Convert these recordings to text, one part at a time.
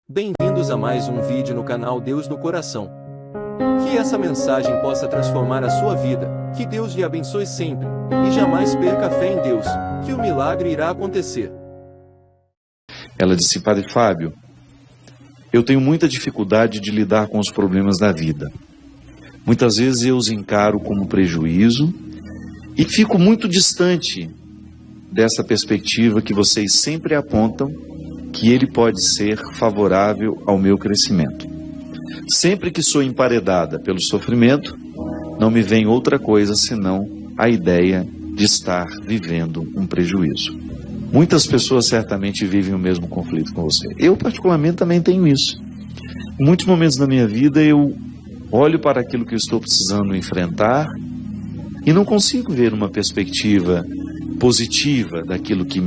Bem-vindos a mais um vídeo no canal Deus no Coração. Que essa mensagem possa transformar a sua vida, que Deus lhe abençoe sempre, e jamais perca a fé em Deus, que o milagre irá acontecer. Ela disse: Padre Fábio, eu tenho muita dificuldade de lidar com os problemas da vida. Muitas vezes eu os encaro como prejuízo e fico muito distante dessa perspectiva que vocês sempre apontam, que ele pode ser favorável ao meu crescimento. Sempre que sou emparedada pelo sofrimento, não me vem outra coisa senão a ideia de estar vivendo um prejuízo. Muitas pessoas certamente vivem o mesmo conflito com você. Eu, particularmente, também tenho isso. Em muitos momentos da minha vida, eu olho para aquilo que eu estou precisando enfrentar e não consigo ver uma perspectiva positiva daquilo que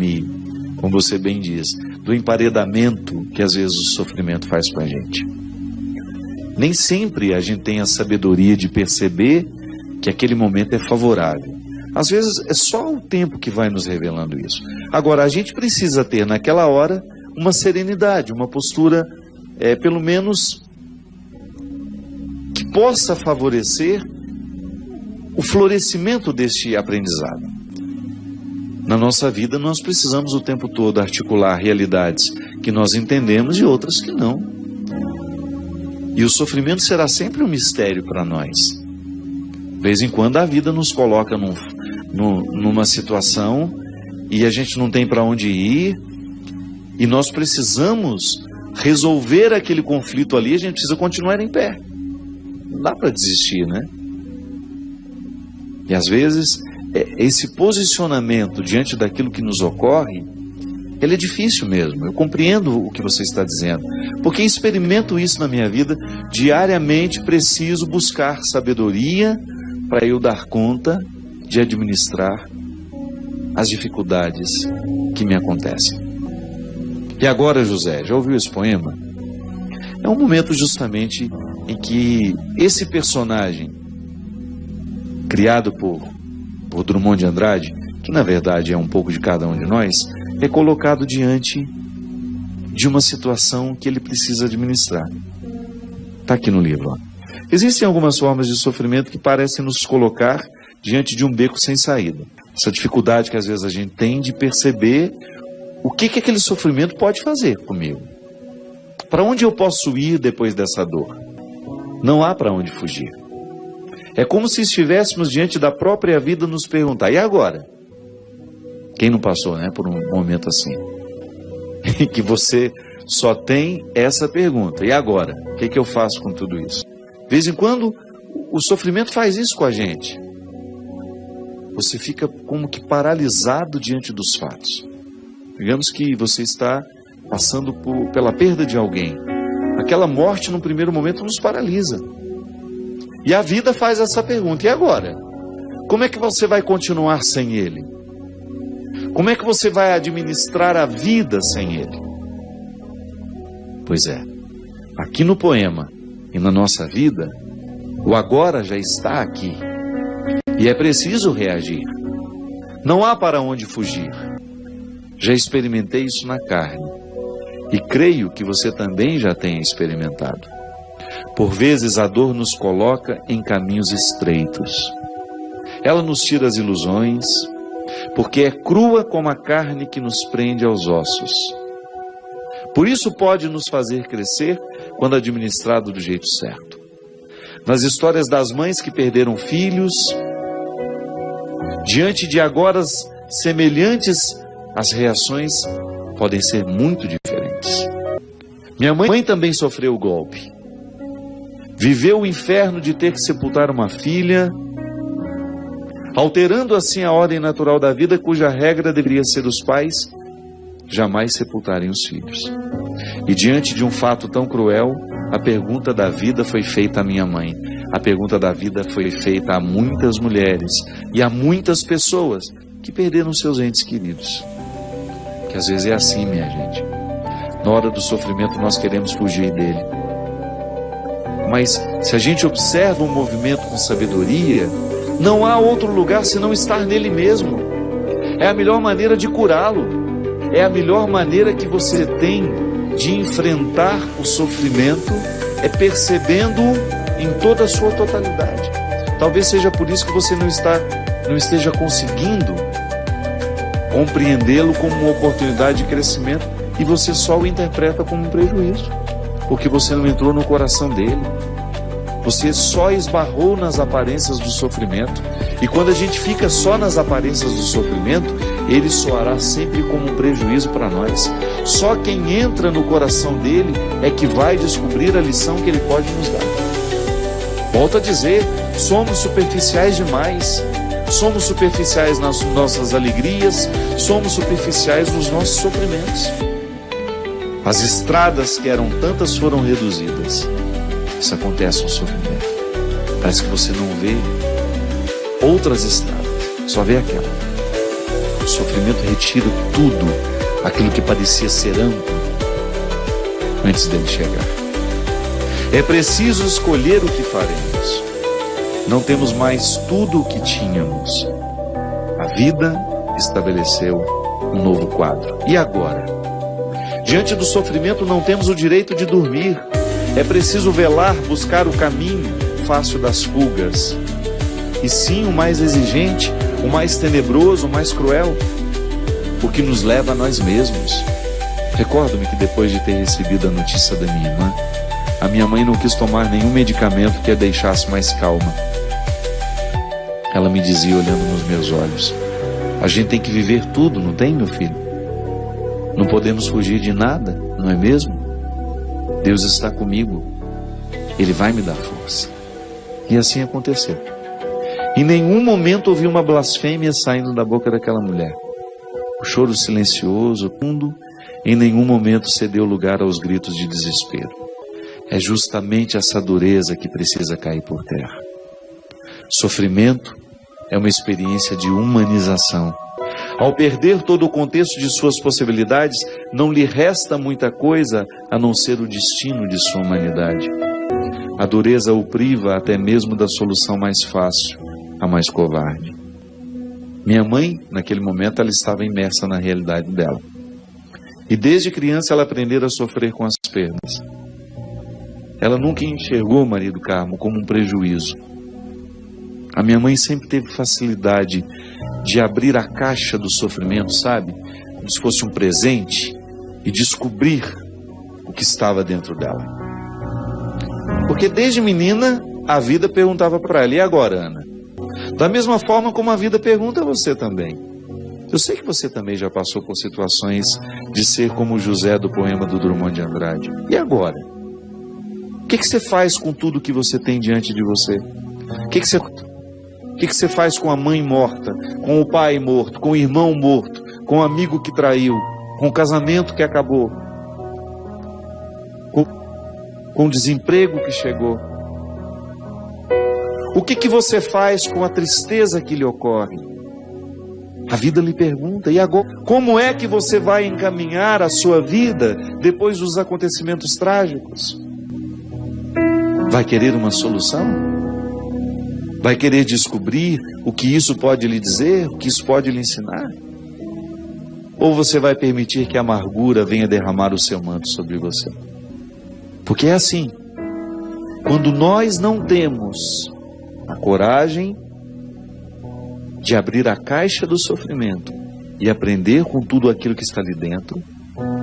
como você bem diz, do emparedamento que às vezes o sofrimento faz com a gente. Nem sempre a gente tem a sabedoria de perceber que aquele momento é favorável. Às vezes é só o tempo que vai nos revelando isso. Agora, a gente precisa ter naquela hora uma serenidade, uma postura, pelo menos, que possa favorecer o florescimento deste aprendizado. Na nossa vida, nós precisamos o tempo todo articular realidades que nós entendemos e outras que não. E o sofrimento será sempre um mistério para nós. De vez em quando a vida nos coloca numa situação e a gente não tem para onde ir e nós precisamos resolver aquele conflito ali, a gente precisa continuar em pé. Não dá para desistir, né? E às vezes esse posicionamento diante daquilo que nos ocorre, ele é difícil mesmo. Eu compreendo o que você está dizendo, porque experimento isso na minha vida. Diariamente preciso buscar sabedoria para eu dar conta de administrar as dificuldades que me acontecem. E agora, José, já ouviu esse poema? É um momento justamente em que esse personagem, criado por Drummond de Andrade, que na verdade é um pouco de cada um de nós, é colocado diante de uma situação que ele precisa administrar. Está aqui no livro. Ó. Existem algumas formas de sofrimento que parecem nos colocar diante de um beco sem saída. Essa dificuldade que às vezes a gente tem de perceber o que aquele sofrimento pode fazer comigo. Para onde eu posso ir depois dessa dor? Não há para onde fugir. É como se estivéssemos diante da própria vida nos perguntar: e agora? Quem não passou, né, por um momento assim? E que você só tem essa pergunta: e agora? O que eu faço com tudo isso? De vez em quando o sofrimento faz isso com a gente. Você fica como que paralisado diante dos fatos. Digamos que você está passando pela perda de alguém. Aquela morte, num primeiro momento, nos paralisa. E a vida faz essa pergunta: e agora? Como é que você vai continuar sem ele? Como é que você vai administrar a vida sem ele? Pois é, aqui no poema e na nossa vida, o agora já está aqui. E é preciso reagir. Não há para onde fugir. Já experimentei isso na carne. E creio que você também já tenha experimentado. Por vezes a dor nos coloca em caminhos estreitos. Ela nos tira as ilusões, porque é crua como a carne que nos prende aos ossos. Por isso pode nos fazer crescer quando administrado do jeito certo. Nas histórias das mães que perderam filhos, diante de agoras semelhantes, as reações podem ser muito diferentes. Minha mãe também sofreu o golpe. Viveu o inferno de ter que sepultar uma filha, alterando assim a ordem natural da vida, cuja regra deveria ser os pais jamais sepultarem os filhos. E diante de um fato tão cruel, a pergunta da vida foi feita à minha mãe. A pergunta da vida foi feita a muitas mulheres e a muitas pessoas que perderam seus entes queridos. Que às vezes é assim, minha gente. Na hora do sofrimento nós queremos fugir dele. Mas se a gente observa o movimento com sabedoria, não há outro lugar senão estar nele mesmo. É a melhor maneira de curá-lo. É a melhor maneira que você tem de enfrentar o sofrimento é percebendo-o em toda a sua totalidade. Talvez seja por isso que você não esteja conseguindo compreendê-lo como uma oportunidade de crescimento e você só o interpreta como um prejuízo, porque você não entrou no coração dele. Você só esbarrou nas aparências do sofrimento. E quando a gente fica só nas aparências do sofrimento, ele soará sempre como um prejuízo para nós. Só quem entra no coração dele é que vai descobrir a lição que ele pode nos dar. Volto a dizer, somos superficiais demais. Somos superficiais nas nossas alegrias, somos superficiais nos nossos sofrimentos. As estradas que eram tantas foram reduzidas. Isso acontece no sofrimento. Parece que você não vê outras estradas, só vê aquela. O sofrimento retira tudo aquilo que parecia ser amplo antes dele chegar. É preciso escolher o que faremos. Não temos mais tudo o que tínhamos. A vida estabeleceu um novo quadro. E agora? Diante do sofrimento não temos o direito de dormir. É preciso velar, buscar o caminho fácil das fugas. E sim, o mais exigente, o mais tenebroso, o mais cruel, o que nos leva a nós mesmos. Recordo-me que depois de ter recebido a notícia da minha irmã, a minha mãe não quis tomar nenhum medicamento que a deixasse mais calma. Ela me dizia, olhando nos meus olhos: a gente tem que viver tudo, não tem, meu filho? Não podemos fugir de nada, não é mesmo? Deus está comigo, Ele vai me dar força. E assim aconteceu. Em nenhum momento ouvi uma blasfêmia saindo da boca daquela mulher. O choro silencioso, fundo, em nenhum momento cedeu lugar aos gritos de desespero. É justamente essa dureza que precisa cair por terra. Sofrimento é uma experiência de humanização. Ao perder todo o contexto de suas possibilidades, não lhe resta muita coisa a não ser o destino de sua humanidade. A dureza o priva até mesmo da solução mais fácil, a mais covarde. Minha mãe, naquele momento, ela estava imersa na realidade dela. E desde criança ela aprendeu a sofrer com as perdas. Ela nunca enxergou o marido Carmo como um prejuízo. A minha mãe sempre teve facilidade de abrir a caixa do sofrimento, sabe? Como se fosse um presente, e descobrir o que estava dentro dela. Porque desde menina, a vida perguntava para ela: e agora, Ana? Da mesma forma como a vida pergunta a você também. Eu sei que você também já passou por situações de ser como José do poema do Drummond de Andrade. E agora? O que você faz com tudo que você tem diante de você? O que você faz com a mãe morta, com o pai morto, com o irmão morto, com o amigo que traiu, com o casamento que acabou, com o desemprego que chegou? O que você faz com a tristeza que lhe ocorre? A vida lhe pergunta: e agora? Como é que você vai encaminhar a sua vida depois dos acontecimentos trágicos? Vai querer uma solução? Vai querer descobrir o que isso pode lhe dizer, o que isso pode lhe ensinar? Ou você vai permitir que a amargura venha derramar o seu manto sobre você? Porque é assim, quando nós não temos a coragem de abrir a caixa do sofrimento e aprender com tudo aquilo que está ali dentro,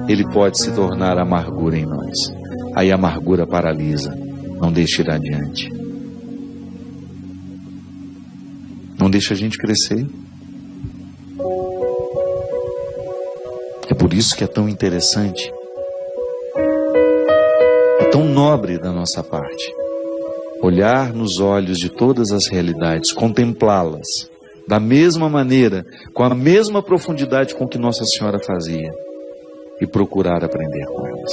ele pode se tornar amargura em nós. Aí a amargura paralisa, não deixa ir adiante. Não deixa a gente crescer. É por isso que é tão interessante, é tão nobre da nossa parte, olhar nos olhos de todas as realidades, contemplá-las da mesma maneira, com a mesma profundidade com que Nossa Senhora fazia, e procurar aprender com elas.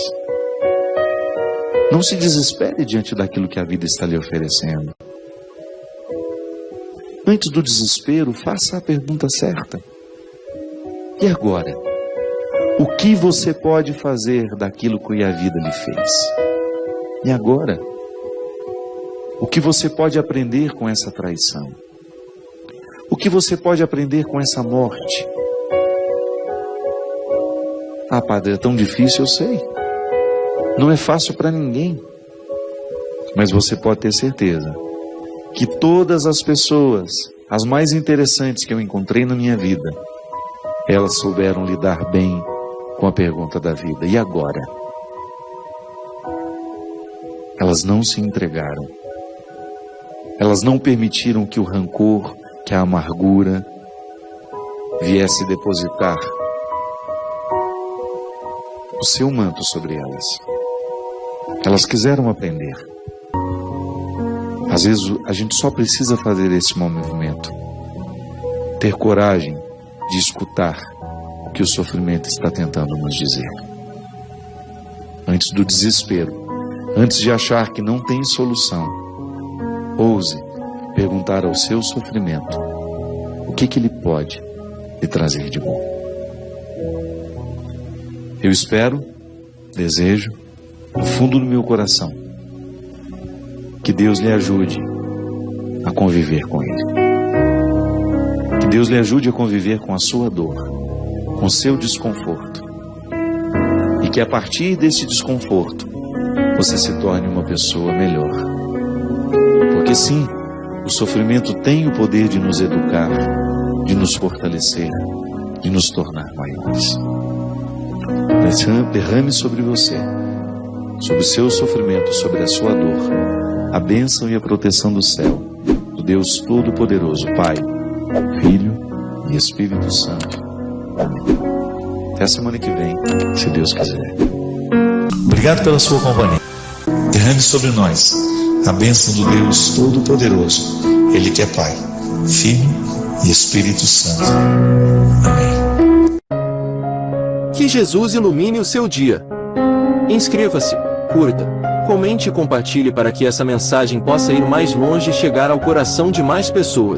Não se desespere diante daquilo que a vida está lhe oferecendo. Antes do desespero, faça a pergunta certa: e agora? O que você pode fazer daquilo que a vida lhe fez? E agora? O que você pode aprender com essa traição? O que você pode aprender com essa morte? Ah, padre, é tão difícil, eu sei. Não é fácil para ninguém. Mas você pode ter certeza que todas as pessoas, as mais interessantes que eu encontrei na minha vida, elas souberam lidar bem com a pergunta da vida: e agora? Elas não se entregaram. Elas não permitiram que o rancor, que a amargura viesse depositar o seu manto sobre elas. Elas quiseram aprender. Às vezes a gente só precisa fazer esse movimento. Ter coragem de escutar o que o sofrimento está tentando nos dizer. Antes do desespero, antes de achar que não tem solução, ouse perguntar ao seu sofrimento o que ele pode lhe trazer de bom. Eu espero, desejo, no fundo do meu coração, que Deus lhe ajude a conviver com Ele. Que Deus lhe ajude a conviver com a sua dor, com o seu desconforto. E que a partir desse desconforto, você se torne uma pessoa melhor. Porque sim, o sofrimento tem o poder de nos educar, de nos fortalecer, de nos tornar maiores. Derrame sobre você, sobre o seu sofrimento, sobre a sua dor, a bênção e a proteção do céu, do Deus Todo-Poderoso, Pai, Filho e Espírito Santo. Amém. Até a semana que vem, se Deus quiser. Obrigado pela sua companhia. Derrame sobre nós a bênção do Deus Todo-Poderoso, Ele que é Pai, Filho e Espírito Santo. Amém. Que Jesus ilumine o seu dia. Inscreva-se, curta, comente e compartilhe para que essa mensagem possa ir mais longe e chegar ao coração de mais pessoas.